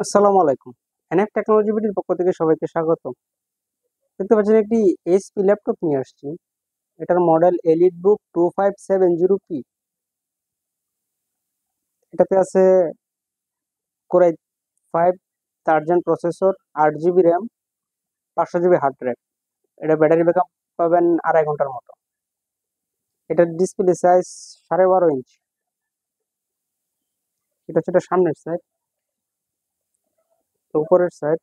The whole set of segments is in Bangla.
আসসালামু আলাইকুম। এনএফ টেকনোলজি বিডির পক্ষ থেকে সবাইকে স্বাগত। দেখতে পাচ্ছেন একটি এইচপি ল্যাপটপ নিয়ে আসছি। এটার মডেল এলিট বুক 2570P। এটাতে আছে core i 5 third gen processor, 8 GB RAM, 500 GB hard drive. এটা ব্যাটারি ব্যাকআপ পাবেন 2.5 ঘন্টার মতো। এটার ডিসপ্লে সাইজ 12.5 ইঞ্চ। এটা হচ্ছে এটা সামনের সাইড, উপরের সাইড,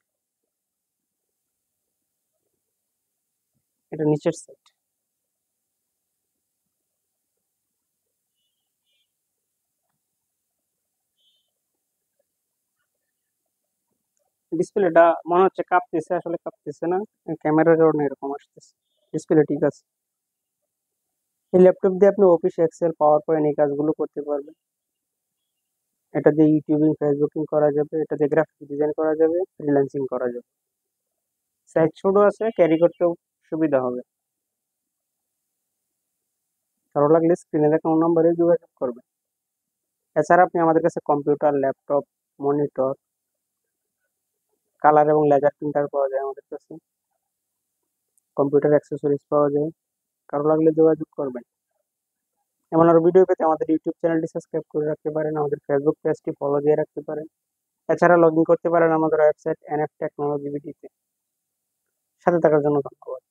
এটা নিচের সাইড। ডিসপ্লেটা মনে হচ্ছে কাঁপতেছে, আসলে কাঁপতেছে না। ক্যামেরার কারণে এরকম আসতেছে। ডিসপ্লে ঠিক আছে। এই ল্যাপটপ দিয়ে আপনি অফিস, এক্সেল, পাওয়ার পয়েন্ট এই কাজগুলো করতে পারবেন। এটা দিয়ে ইউটিউবিং, ফেসবুকিং করা যাবে, এটা দিয়ে গ্রাফিক ডিজাইন করা যাবে, ফ্রিল্যান্সিং করা যাবে। সাইজ ছোট আছে, ক্যারি করতেও সুবিধা হবে। ভালো লাগলে স্ক্রিনে দেখানো নম্বরে যোগাযোগ করবেন। এছাড়া আপনি আমাদের কাছে কম্পিউটার, ল্যাপটপ, মনিটর, কালার এবং লেজার প্রিন্টার পাওয়া যায় আমাদের কাছে। কম্পিউটার অ্যাক্সেসরিজ পাওয়া যায়। কারো লাগলে যোগাযোগ করবেন। এমন আরো ভিডিও পেতে আমাদের ইউটিউব চ্যানেলটি সাবস্ক্রাইব করে রাখতে পারেন, আমাদের ফেসবুক পেজটি ফলো দিয়ে রাখতে পারেন। এছাড়া লগ ইন করতে পারেন আমাদের ওয়েবসাইট এনএফ টেকনোলজি বিডিতে। সাথে থাকার জন্য ধন্যবাদ।